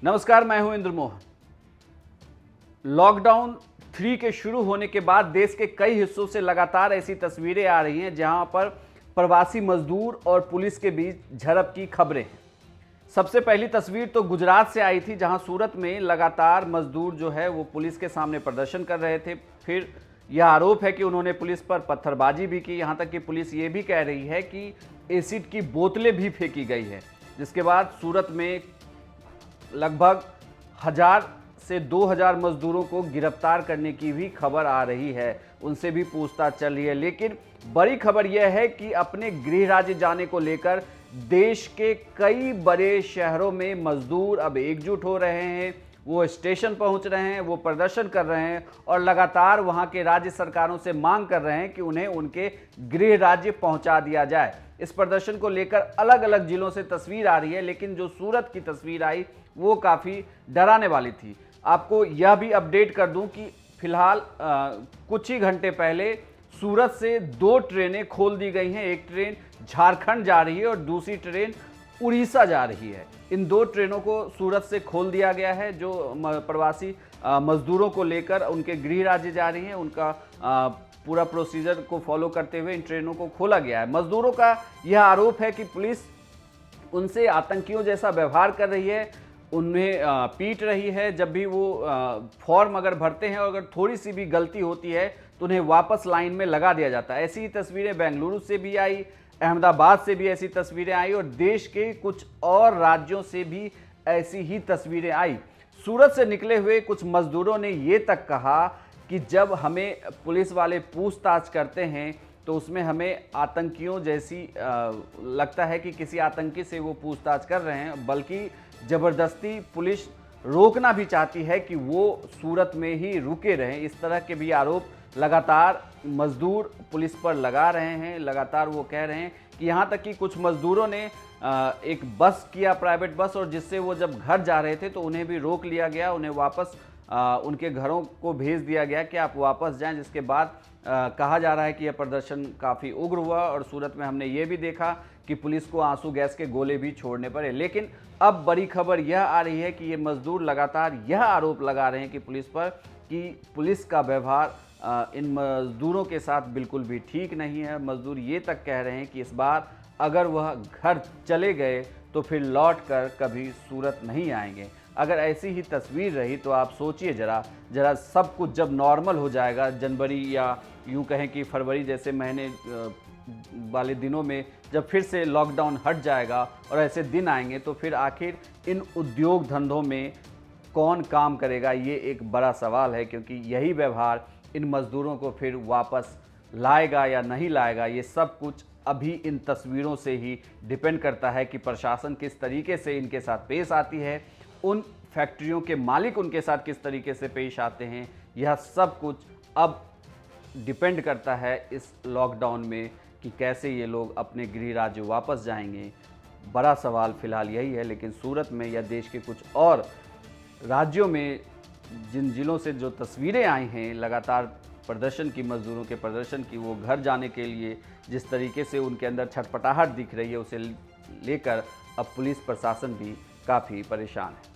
नमस्कार, मैं हूं इंद्र मोहन। लॉकडाउन 3 के शुरू होने के बाद देश के कई हिस्सों से लगातार ऐसी तस्वीरें आ रही हैं जहां पर प्रवासी मजदूर और पुलिस के बीच झड़प की खबरें हैं। सबसे पहली तस्वीर तो गुजरात से आई थी, जहां सूरत में लगातार मजदूर जो है वो पुलिस के सामने प्रदर्शन कर रहे थे। फिर यह आरोप है कि उन्होंने पुलिस पर पत्थरबाजी भी की, यहां तक कि पुलिस ये भी कह रही है कि एसिड की बोतलें भी फेंकी गई है। जिसके बाद सूरत में लगभग 1000 से 2000 मजदूरों को गिरफ्तार करने की भी खबर आ रही है, उनसे भी पूछताछ चल रही है। लेकिन बड़ी खबर यह है कि अपने गृह राज्य जाने को लेकर देश के कई बड़े शहरों में मजदूर अब एकजुट हो रहे हैं, वो स्टेशन पहुंच रहे हैं, वो प्रदर्शन कर रहे हैं और लगातार वहां के राज्य सरकारों से मांग कर रहे हैं कि उन्हें उनके गृह राज्य पहुंचा दिया जाए। इस प्रदर्शन को लेकर अलग अलग जिलों से तस्वीर आ रही है, लेकिन जो सूरत की तस्वीर आई वो काफ़ी डराने वाली थी। आपको यह भी अपडेट कर दूं कि फिलहाल कुछ ही घंटे पहले सूरत से 2 ट्रेनें खोल दी गई हैं। एक ट्रेन झारखंड जा रही है और दूसरी ट्रेन उड़ीसा जा रही है। इन 2 ट्रेनों को सूरत से खोल दिया गया है, जो प्रवासी मजदूरों को लेकर उनके गृह राज्य जा रही हैं। उनका पूरा प्रोसीजर को फॉलो करते हुए इन ट्रेनों को खोला गया है। मजदूरों का यह आरोप है कि पुलिस उनसे आतंकियों जैसा व्यवहार कर रही है, उन्हें पीट रही है। जब भी वो फॉर्म अगर भरते हैं और अगर थोड़ी सी भी गलती होती है तो उन्हें वापस लाइन में लगा दिया जाता है। ऐसी ही तस्वीरें बेंगलुरु से भी आई, अहमदाबाद से भी ऐसी तस्वीरें आई और देश के कुछ और राज्यों से भी ऐसी ही तस्वीरें आई। सूरत से निकले हुए कुछ मजदूरों ने ये तक कहा कि जब हमें पुलिस वाले पूछताछ करते हैं तो उसमें हमें आतंकियों जैसी लगता है कि किसी आतंकी से वो पूछताछ कर रहे हैं, बल्कि ज़बरदस्ती पुलिस रोकना भी चाहती है कि वो सूरत में ही रुके रहें। इस तरह के भी आरोप लगातार मजदूर पुलिस पर लगा रहे हैं। लगातार वो कह रहे हैं कि यहाँ तक कि कुछ मजदूरों ने एक बस किया, प्राइवेट बस, और जिससे वो जब घर जा रहे थे तो उन्हें भी रोक लिया गया, उन्हें वापस उनके घरों को भेज दिया गया कि आप वापस जाएं। जिसके बाद कहा जा रहा है कि यह प्रदर्शन काफ़ी उग्र हुआ और सूरत में हमने ये भी देखा कि पुलिस को आंसू गैस के गोले भी छोड़ने पड़े। लेकिन अब बड़ी खबर यह आ रही है कि ये मजदूर लगातार यह आरोप लगा रहे हैं कि पुलिस पर कि पुलिस का व्यवहार इन मजदूरों के साथ बिल्कुल भी ठीक नहीं है। मजदूर ये तक कह रहे हैं कि इस बार अगर वह घर चले गए तो फिर लौट कर कभी सूरत नहीं आएंगे। अगर ऐसी ही तस्वीर रही तो आप सोचिए जरा सब कुछ जब नॉर्मल हो जाएगा, जनवरी या यूँ कहें कि फरवरी जैसे महीने वाले दिनों में जब फिर से लॉकडाउन हट जाएगा और ऐसे दिन आएंगे तो फिर आखिर इन उद्योग धंधों में कौन काम करेगा, ये एक बड़ा सवाल है। क्योंकि यही व्यवहार इन मजदूरों को फिर वापस लाएगा या नहीं लाएगा, ये सब कुछ अभी इन तस्वीरों से ही डिपेंड करता है कि प्रशासन किस तरीके से इनके साथ पेश आती है, उन फैक्ट्रियों के मालिक उनके साथ किस तरीके से पेश आते हैं। यह सब कुछ अब डिपेंड करता है इस लॉकडाउन में कि कैसे ये लोग अपने गृह राज्य वापस जाएंगे। बड़ा सवाल फिलहाल यही है। लेकिन सूरत में या देश के कुछ और राज्यों में जिन जिलों से जो तस्वीरें आई हैं लगातार प्रदर्शन की, मजदूरों के प्रदर्शन की, वो घर जाने के लिए जिस तरीके से उनके अंदर छटपटाहट दिख रही है, उसे लेकर अब पुलिस प्रशासन भी काफ़ी परेशान है।